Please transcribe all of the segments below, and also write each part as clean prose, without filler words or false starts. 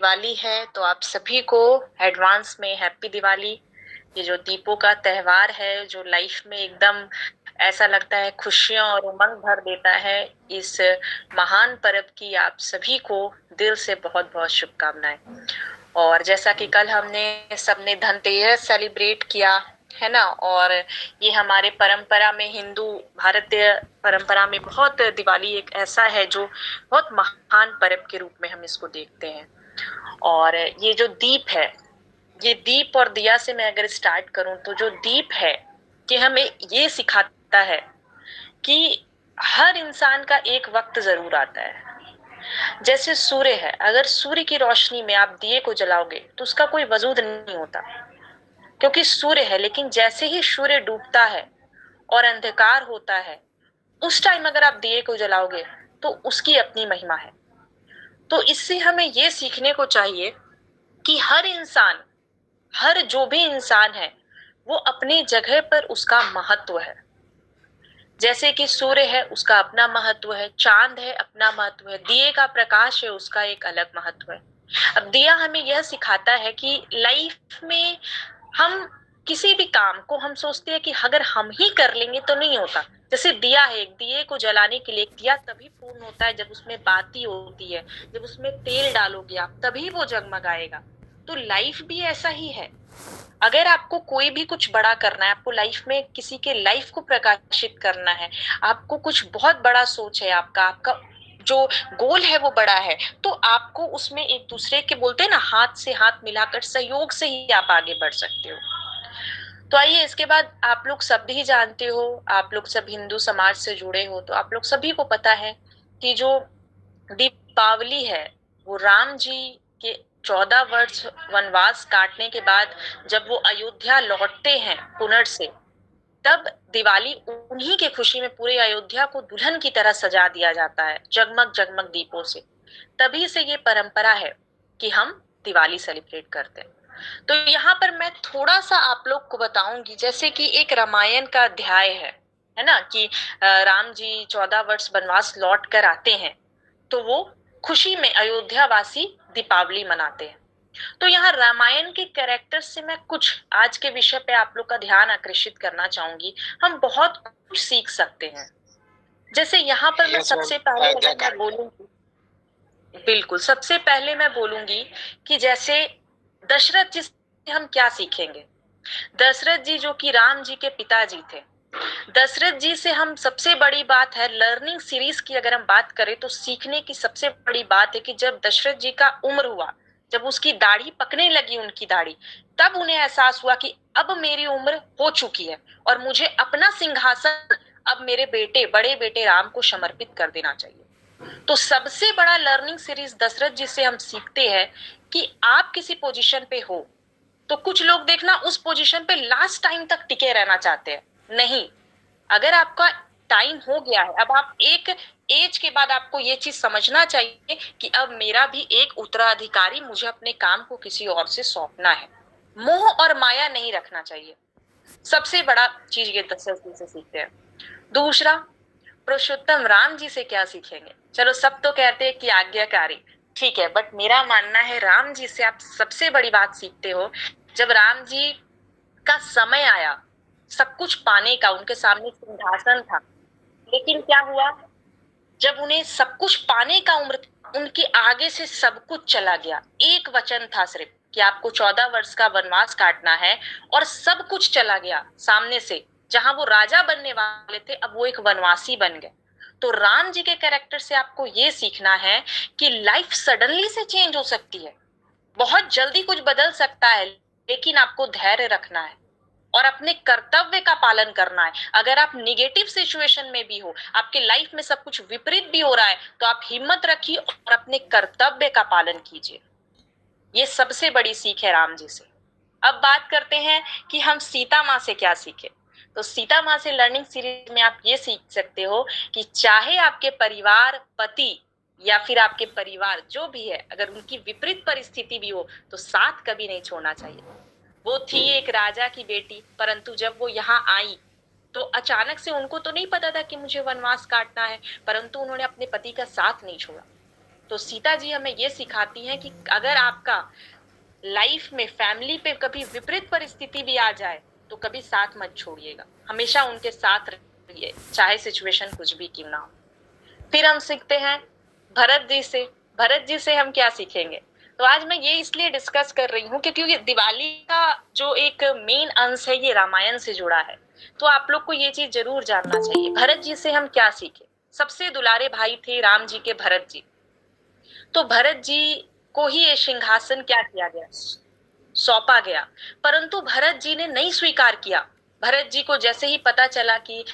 दिवाली है तो आप सभी को एडवांस में हैप्पी दिवाली। ये जो दीपों का त्योहार है जो लाइफ में एकदम ऐसा लगता है खुशियां और उमंग भर देता है, इस महान पर्व की आप सभी को दिल से बहुत बहुत शुभकामनाएं। और जैसा कि कल हमने सबने धनतेरस सेलिब्रेट किया है ना, और ये हमारे परंपरा में, हिंदू भारतीय परंपरा में बहुत दिवाली एक ऐसा है जो बहुत महान पर्व के रूप में हम इसको देखते हैं। और ये जो दीप है, ये दीप और दिया से मैं अगर स्टार्ट करूं तो जो दीप है कि हमें ये सिखाता है कि हर इंसान का एक वक्त जरूर आता है। जैसे सूर्य है, अगर सूर्य की रोशनी में आप दिए को जलाओगे तो उसका कोई वजूद नहीं होता क्योंकि सूर्य है, लेकिन जैसे ही सूर्य डूबता है और अंधकार होता है, उस टाइम अगर आप दिए को जलाओगे तो उसकी अपनी महिमा है। तो इससे हमें ये सीखने को चाहिए कि हर इंसान, हर जो भी इंसान है वो अपनी जगह पर उसका महत्व है। जैसे कि सूर्य है उसका अपना महत्व है, चांद है अपना महत्व है, दिए का प्रकाश है उसका एक अलग महत्व है। अब दिया हमें यह सिखाता है कि लाइफ में हम किसी भी काम को हम सोचते हैं कि अगर हम ही कर लेंगे तो नहीं होता। जैसे दिया है, एक दिए को जलाने के लिए, एक दिया तभी पूर्ण होता है जब उसमें बाती होती है, जब उसमें तेल डालोगे आप तभी वो जगमगाएगा। तो लाइफ भी ऐसा ही है। अगर आपको कोई भी कुछ बड़ा करना है, आपको लाइफ में किसी के लाइफ को प्रकाशित करना है, आपको कुछ बहुत बड़ा सोच है, आपका आपका जो गोल है वो बड़ा है, तो आपको उसमें एक दूसरे के, बोलते हैं ना, हाथ से हाथ मिलाकर सहयोग से ही आप आगे बढ़ सकते हो। तो आइए, इसके बाद आप लोग सब भी जानते हो, आप लोग सब हिंदू समाज से जुड़े हो, तो आप लोग सभी को पता है कि जो दीपावली है वो राम जी के 14 वर्ष वनवास काटने के बाद जब वो अयोध्या लौटते हैं पुनर से, तब दिवाली उन्हीं के खुशी में पूरे अयोध्या को दुल्हन की तरह सजा दिया जाता है जगमग जगमग दीपों से। तभी से ये परंपरा है कि हम दिवाली सेलिब्रेट करते हैं। तो यहाँ पर मैं थोड़ा सा आप लोग को बताऊंगी, जैसे कि एक रामायण का अध्याय है ना, कि राम जी 14 वर्ष वनवास लौट कर आते हैं तो वो खुशी में अयोध्या वासी दीपावली मनाते हैं। तो यहाँ रामायण के कैरेक्टर से मैं कुछ आज के विषय पे आप लोग का ध्यान आकर्षित करना चाहूंगी। हम बहुत कुछ सीख सकते हैं। जैसे यहाँ पर मैं सबसे पहले अगर मैं बोलूंगी, बिल्कुल सबसे पहले मैं बोलूंगी कि जैसे दशरथ जी से हम क्या सीखेंगे। दशरथ जी जो कि राम जी के पिताजी थे, दशरथ जी से हम सबसे बड़ी बात है लर्निंग सीरीज की अगर हम बात करें तो सीखने की सबसे बड़ी बात है कि जब दशरथ जी का उम्र हुआ, जब उसकी दाढ़ी पकने लगी, उनकी दाढ़ी, तब उन्हें एहसास हुआ कि अब मेरी उम्र हो चुकी है और मुझे अपना सिंहासन अब मेरे बेटे, बड़े बेटे राम को समर्पित कर देना चाहिए। तो सबसे बड़ा लर्निंग सीरीज दशरथ जी से हम सीखते हैं कि आप किसी पोजीशन पे हो तो कुछ लोग देखना उस पोजीशन पे लास्ट टाइम तक टिके रहना चाहते हैं। नहीं, अगर आपका टाइम हो गया है, अब आप एक एज के बाद आपको ये चीज समझना चाहिए कि अब मेरा भी एक उत्तराधिकारी, मुझे अपने काम को किसी और से सौंपना है। मोह और माया नहीं रखना चाहिए। सबसे बड़ा चीज ये दशरथ जी से सीखते हैं। दूसरा, पुरुषोत्तम राम जी से क्या सीखेंगे। चलो, सब तो कहते हैं कि आज्ञाकारी, ठीक है, बट मेरा मानना है राम जी से आप सबसे बड़ी बात सीखते हो। जब राम जी का समय आया सब कुछ पाने का, उनके सामने सिंहासन था, लेकिन क्या हुआ, जब उन्हें सब कुछ पाने का उम्र था, उनके आगे से सब कुछ चला गया। एक वचन था सिर्फ कि आपको 14 वर्ष का वनवास काटना है, और सब कुछ चला गया सामने से। जहां वो राजा बनने वाले थे अब वो एक वनवासी बन गए। तो राम जी के कैरेक्टर से आपको ये सीखना है कि लाइफ सडनली से चेंज हो सकती है, बहुत जल्दी कुछ बदल सकता है, लेकिन आपको धैर्य रखना है और अपने कर्तव्य का पालन करना है। अगर आप निगेटिव सिचुएशन में भी हो, आपके लाइफ में सब कुछ विपरीत भी हो रहा है, तो आप हिम्मत रखिए और अपने कर्तव्य का पालन कीजिए। ये सबसे बड़ी सीख है राम जी से। अब बात करते हैं कि हम सीता माँ से क्या सीखे। तो सीता माँ से लर्निंग सीरीज में आप ये सीख सकते हो कि चाहे आपके परिवार, पति या फिर आपके परिवार जो भी है, अगर उनकी विपरीत परिस्थिति भी हो तो साथ कभी नहीं छोड़ना चाहिए। वो थी एक राजा की बेटी, परंतु जब वो यहाँ आई तो अचानक से उनको तो नहीं पता था कि मुझे वनवास काटना है, परंतु उन्होंने अपने पति का साथ नहीं छोड़ा। तो सीता जी हमें ये सिखाती हैं कि अगर आपका लाइफ में फैमिली पे कभी विपरीत परिस्थिति भी आ जाए तो कभी साथ मत छोड़िएगा, हमेशा उनके साथ रहिए, चाहे सिचुएशन कुछ भी क्यों ना हो। फिर हम सीखते हैं भरत जी से। भरत जी से हम क्या सीखेंगे? तो आज मैं ये इसलिए डिस्कस कर रही हूँ क्योंकि दिवाली का जो एक मेन अंश है ये रामायण से जुड़ा है, तो आप लोग को ये चीज जरूर जानना चाहिए। भरत जी से हम क्या सीखे? सबसे दुलारे भाई थे राम जी के भरत जी, तो भरत जी को ही ये सिंहासन क्या किया गया, सौंपा गया, परंतु भरत जी ने नहीं स्वीकार किया। भरत जी को जैसे ही पता चला कि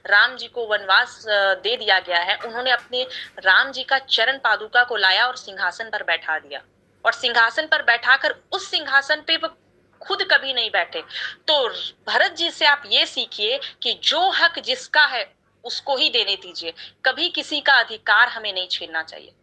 राम जी को वनवास दे दिया गया है, उन्होंने अपने राम जी का चरण पादुका को लाया और सिंहासन पर बैठा दिया, और सिंहासन पर बैठाकर उस सिंहासन पे वो खुद कभी नहीं बैठे। तो भरत जी से आप ये सीखिए कि जो हक जिसका है उसको ही देने दीजिए, कभी किसी का अधिकार हमें नहीं छीनना चाहिए।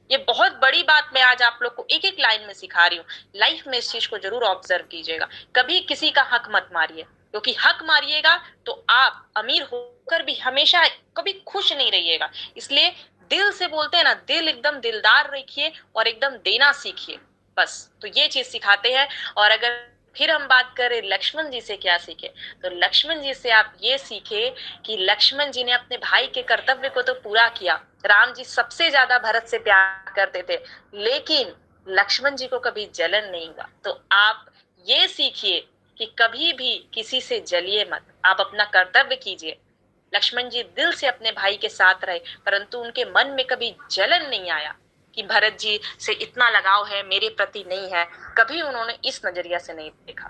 ये बहुत बड़ी बात मैं आज आप लोग को एक एक लाइन में सिखा रही हूँ, लाइफ में इस चीज को जरूर ऑब्जर्व कीजिएगा। कभी किसी का हक मत मारिए, क्योंकि हक मारिएगा तो आप अमीर होकर भी हमेशा कभी खुश नहीं रहिएगा। इसलिए दिल से बोलते हैं ना, दिल एकदम दिलदार रखिए और एकदम देना सीखिए, बस। तो ये चीज सिखाते हैं। और अगर फिर हम बात करें लक्ष्मण जी से क्या सीखे, तो लक्ष्मण जी से आप ये सीखे कि लक्ष्मण जी ने अपने भाई के कर्तव्य को तो पूरा किया। राम जी सबसे ज्यादा भरत से प्यार करते थे, लेकिन लक्ष्मण जी को कभी जलन नहीं हुआ। तो आप ये सीखिए कि कभी भी किसी से जलिए मत, आप अपना कर्तव्य कीजिए। लक्ष्मण जी दिल से अपने भाई के साथ रहे, परंतु उनके मन में कभी जलन नहीं आया कि भरत जी से इतना लगाव है, मेरे प्रति नहीं है, कभी उन्होंने इस नजरिया से नहीं देखा।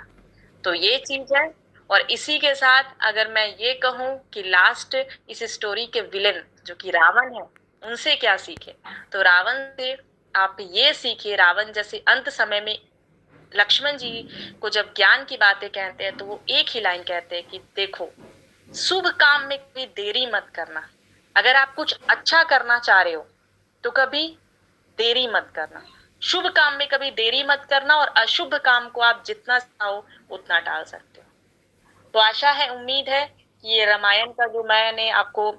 तो ये चीज है। और इसी के साथ अगर मैं ये कहूं कि लास्ट इस स्टोरी के विलेन जो कि रावण है, उनसे क्या सीखे, तो रावण से आप ये सीखिए, रावण जैसे अंत समय में लक्ष्मण जी को जब ज्ञान की बातें कहते हैं तो वो एक ही लाइन कहते हैं कि देखो, शुभ काम में कभी देरी मत करना। अगर आप कुछ अच्छा करना चाह रहे हो तो कभी देरी मत करना, शुभ काम में कभी देरी मत करना, और अशुभ काम को आप जितना चाहो उतना टाल सकते हो। तो आशा है, उम्मीद है कि ये रामायण का जो मैंने आपको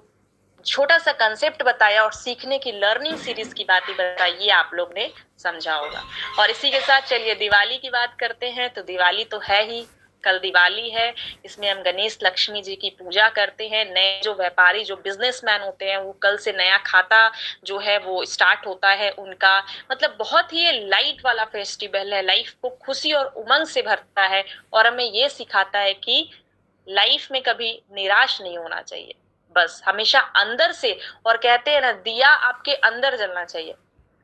छोटा सा कंसेप्ट बताया और सीखने की लर्निंग सीरीज की बातें बताई, ये आप लोग ने समझा होगा। और इसी के साथ चलिए दिवाली की बात करते हैं। तो दिवाली तो है ही, कल दिवाली है, इसमें हम गणेश लक्ष्मी जी की पूजा करते हैं। नए जो व्यापारी जो बिजनेसमैन होते हैं वो कल से नया खाता जो है वो स्टार्ट होता है उनका। मतलब बहुत ही लाइट वाला फेस्टिवल है, लाइफ को खुशी और उमंग से भरता है और हमें ये सिखाता है कि लाइफ में कभी निराश नहीं होना चाहिए, बस हमेशा अंदर से। और कहते हैं ना, दिया आपके अंदर जलना चाहिए।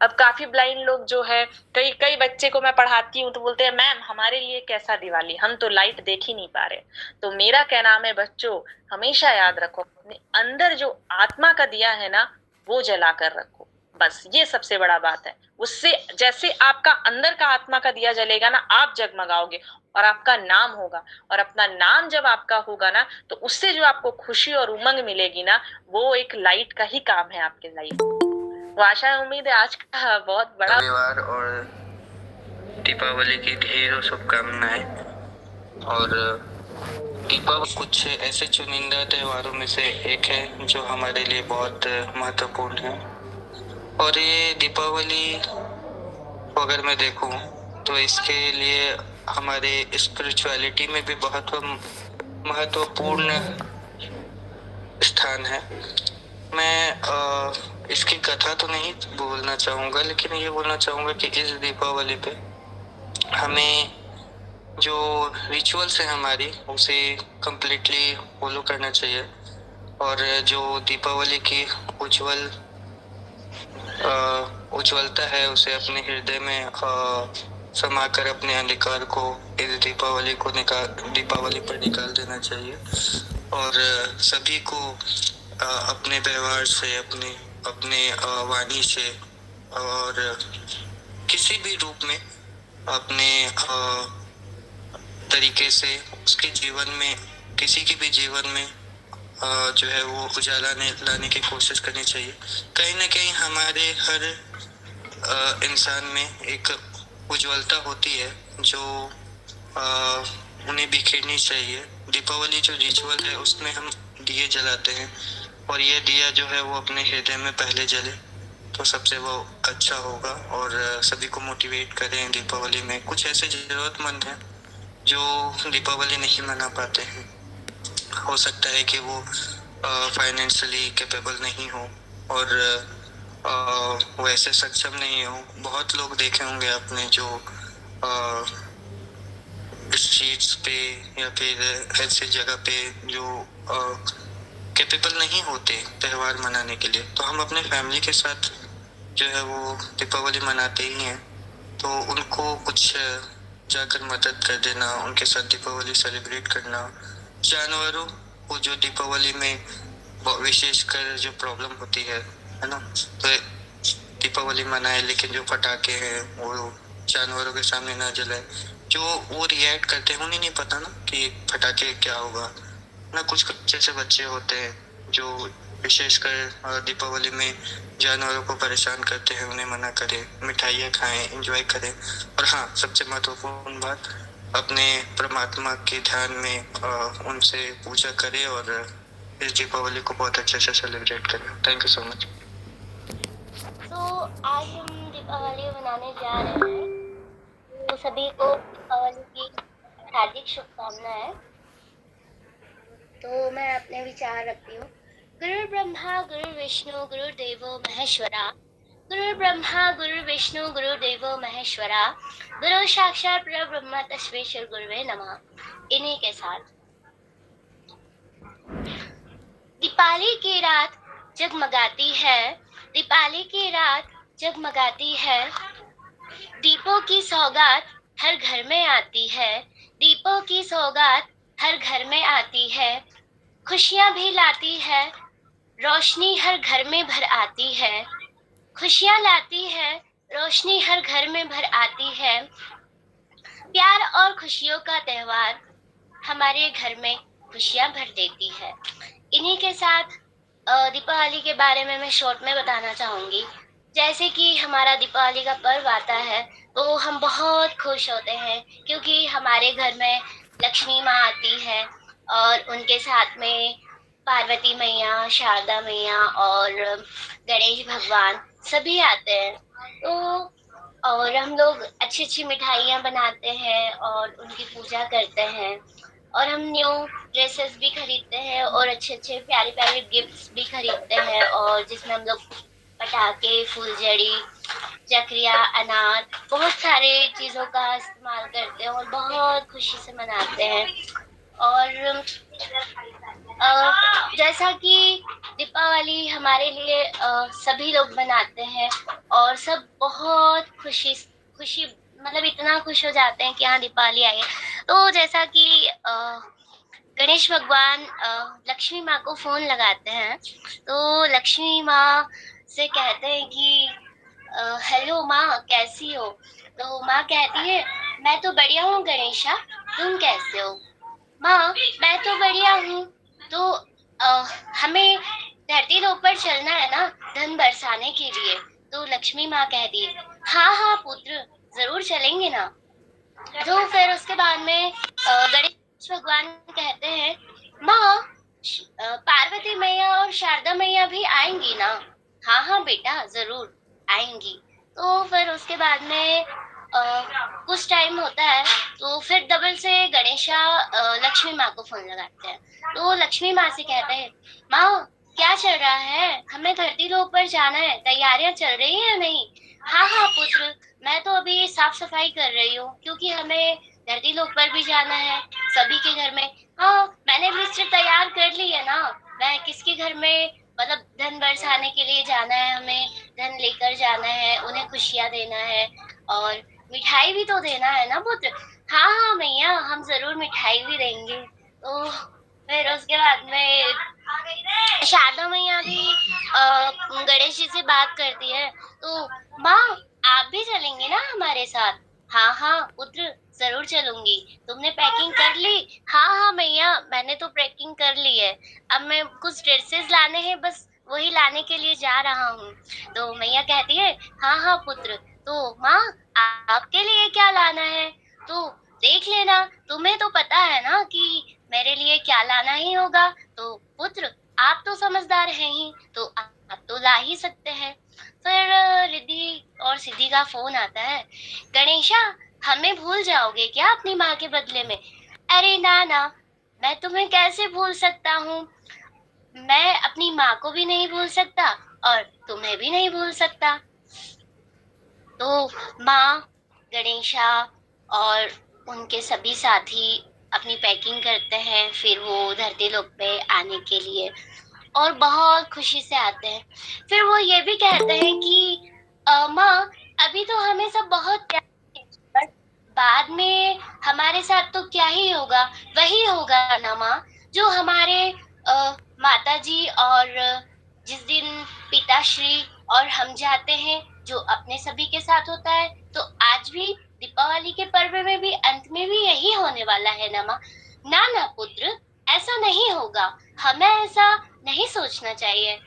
अब काफी ब्लाइंड लोग जो है, कई कई बच्चे को मैं पढ़ाती हूँ तो बोलते हैं मैम हमारे लिए कैसा दिवाली, हम तो लाइट देख ही नहीं पा रहे। तो मेरा क्या नाम है बच्चों, हमेशा याद रखो अपने अंदर जो आत्मा का दिया है ना वो जला कर रखो, बस ये सबसे बड़ा बात है। उससे जैसे आपका अंदर का आत्मा का दिया जलेगा ना, आप जगमगाओगे और आपका नाम होगा, और अपना नाम जब आपका होगा ना तो उससे जो आपको खुशी और उमंग मिलेगी ना, वो एक लाइट का ही काम है आपके लाइफ। तो आशा है, उम्मीद है आज का बहुत बड़ा परिवार और दीपावली की ढेरों शुभकामनाएं। और दीपावली कुछ ऐसे चुनिंदा त्योहारों में से एक है जो हमारे लिए बहुत महत्वपूर्ण है। और ये दीपावली को अगर मैं देखूं तो इसके लिए हमारे स्पिरिचुअलिटी में भी बहुत महत्वपूर्ण स्थान है। मैं इसकी कथा तो नहीं बोलना चाहूँगा, लेकिन ये बोलना चाहूँगा कि इस दीपावली पे हमें जो रिचुअल्स है हमारी उसे कम्प्लीटली फॉलो करना चाहिए। और जो दीपावली की उज्ज्वलता है उसे अपने हृदय में समाकर अपने अंधकार को इस दीपावली पर निकाल देना चाहिए। और सभी को अपने व्यवहार से, अपने वाणी से और किसी भी रूप में अपने तरीके से उसके जीवन में, किसी के भी जीवन में जो है वो उजाला लाने की कोशिश करनी चाहिए। कहीं ना कहीं हमारे हर इंसान में एक उज्ज्वलता होती है जो उन्हें बिखेरनी चाहिए। दीपावली जो रिचुअल है उसमें हम दिए जलाते हैं और ये दिया जो है वो अपने हृदय में पहले जले तो सबसे वो अच्छा होगा। और सभी को मोटिवेट करें दीपावली में। कुछ ऐसे ज़रूरतमंद हैं जो दीपावली नहीं मना पाते हैं। हो सकता है कि वो फाइनेंशियली कैपेबल नहीं हो और वैसे सक्षम नहीं हो। बहुत लोग देखे होंगे आपने जो स्ट्रीट्स पे या फिर ऐसे जगह पे जो कैपेबल नहीं होते त्यौहार मनाने के लिए। तो हम अपने फैमिली के साथ जो है वो दीपावली मनाते ही हैं। तो उनको कुछ जाकर मदद कर देना, उनके साथ दीपावली सेलिब्रेट करना। जानवरों को जो दीपावली में विशेषकर जो प्रॉब्लम होती है ना, तो दीपावली मनाए लेकिन जो पटाखे हैं वो जानवरों के सामने ना जलाए। जो वो रिएक्ट करते हैं उन्हें नहीं पता ना कि पटाखे क्या होगा ना। कुछ ऐसे बच्चे होते हैं जो विशेषकर दीपावली में जानवरों को परेशान करते हैं। उन्हें मना करें, मिठाइयाँ खाएं, एंजॉय करें। और हाँ, सबसे महत्वपूर्ण बात, अपने परमात्मा के ध्यान में उनसे पूजा करें और इस दीपावली को बहुत अच्छे से सेलिब्रेट करें। Thank you so much. तो आज हम दीपावली मनाने जा रहे हैं, तो सभी को दीपावली की हार्दिक शुभकामनाएं। तो मैं अपने विचार रखती हूँ। गुरु ब्रह्मा गुरु विष्णु गुरुदेवो महेश्वरा, गुरु ब्रह्मा गुरु विष्णु गुरुदेवो महेश्वरा, गुरु साक्षात परब्रह्म तस्मै श्री गुरुवे नमः। इन्हीं के साथ दीपावली की रात जगमगाती है, दीपावली की रात जगमगाती है। दीपों की सौगात हर घर में आती है, दीपों की सौगात हर घर में आती है। खुशियां भी लाती है, रोशनी हर घर में भर आती है। खुशियां लाती है, रोशनी हर घर में भर आती है। प्यार और खुशियों का त्योहार हमारे घर में खुशियां भर देती है। इन्हीं के साथ दीपावली के बारे में मैं शॉर्ट में बताना चाहूंगी। जैसे कि हमारा दीपावली का पर्व आता है तो हम बहुत खुश होते हैं, क्योंकि हमारे घर में लक्ष्मी माँ आती है और उनके साथ में पार्वती मैया, शारदा मैया और गणेश भगवान सभी आते हैं। तो और हम लोग अच्छी अच्छी मिठाइयाँ बनाते हैं और उनकी पूजा करते हैं, और हम न्यू ड्रेसेस भी खरीदते हैं और अच्छे अच्छे प्यारे प्यारे गिफ्ट्स भी खरीदते हैं, और जिसमें हम लोग पटाखे, फुलझड़ी, चकरिया, अनार, बहुत सारे चीज़ों का इस्तेमाल करते हैं और बहुत खुशी से मनाते हैं। और जैसा कि दीपावली हमारे लिए सभी लोग मनाते हैं और सब बहुत खुशी खुशी मतलब इतना खुश हो जाते हैं कि हाँ दीपावली आई है। तो जैसा कि गणेश भगवान लक्ष्मी माँ को फोन लगाते हैं, तो लक्ष्मी माँ से कहते हैं कि हेलो माँ, कैसी हो? तो माँ कहती है, मैं तो बढ़िया हूँ गणेशा, तुम कैसे हो? माँ, मैं तो बढ़िया हूँ। तो हमें धरती के ऊपर चलना है ना धन बरसाने के लिए। तो लक्ष्मी माँ कहती है, हाँ हाँ पुत्र, जरूर चलेंगे ना। तो फिर उसके बाद में गणेश भगवान कहते हैं, माँ, पार्वती मैया और शारदा मैया भी आएंगी ना? हाँ हाँ बेटा, जरूर आएंगी। तो फिर उसके बाद में कुछ टाइम होता है तो फिर डबल से गणेशा लक्ष्मी माँ को फोन लगाते हैं। तो लक्ष्मी माँ से कहते हैं, माँ क्या चल रहा है? हमें धरती के ऊपर जाना है, तैयारियां चल रही है या नहीं? हाँ हाँ पुत्र, मैं तो अभी साफ सफाई कर रही हूँ, क्योंकि हमें धरती लोक पर भी जाना है सभी के घर में। हाँ, मैंने लिस्ट तैयार कर ली है ना, मैं किसके घर में मतलब धन बरसाने के लिए जाना है, हमें धन लेकर जाना है, उन्हें खुशियां देना है और मिठाई भी तो देना है ना पुत्र। हाँ हाँ मैया, हम जरूर मिठाई भी देंगे। तो फिर उसके बाद में शारदा मैया भी गणेश जी से बात करती है। तो माँ, आप भी चलेंगे ना हमारे साथ? हाँ हाँ पुत्र, जरूर चलूंगी। तुमने पैकिंग कर ली? हाँ हाँ मैया, मैंने तो पैकिंग कर ली है। अब मैं कुछ ड्रेसेस लाने हैं, बस वही लाने के लिए जा रहा हूँ। तो मैया कहती है, हाँ हाँ पुत्र। तो माँ, आपके लिए क्या लाना है? तो देख लेना, तुम्हें तो पता है ना कि मेरे लिए क्या लाना ही होगा। तो पुत्र, आप तो समझदार हैं ही, तो आप तो ला ही सकते हैं। फिर रिद्धि और सिद्धि का फोन आता है, गणेशा हमें भूल जाओगे क्या अपनी माँ के बदले में? अरे ना ना, मैं तुम्हें कैसे भूल सकता हूँ, मैं अपनी माँ को भी नहीं भूल सकता और तुम्हें भी नहीं भूल सकता। तो माँ, गणेशा और उनके सभी साथी अपनी पैकिंग करते हैं, फिर वो धरती लोक पे आने के लिए, और बहुत खुशी से आते हैं। फिर वो ये भी कहते हैं कि माँ, अभी तो हमें सब बहुत प्यार है, बट बाद में हमारे साथ तो क्या ही होगा, वही होगा ना माँ, जो हमारे माता जी और जिस दिन पिताश्री और हम जाते हैं, जो अपने सभी के साथ होता है, तो आज भी दीपावली के पर्व में भी अंत में भी यही होने वाला है ना माँ। ना ना पुत्र, ऐसा नहीं होगा, हमें ऐसा नहीं सोचना चाहिए।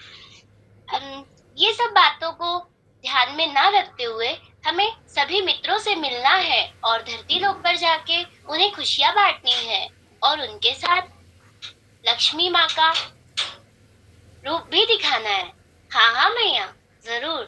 ये सब बातों को ध्यान में ना रखते हुए हमें सभी मित्रों से मिलना है और धरती लोक पर जाके उन्हें खुशियां बांटनी है और उनके साथ लक्ष्मी माँ का रूप भी दिखाना है। हाँ हाँ मैया, जरूर।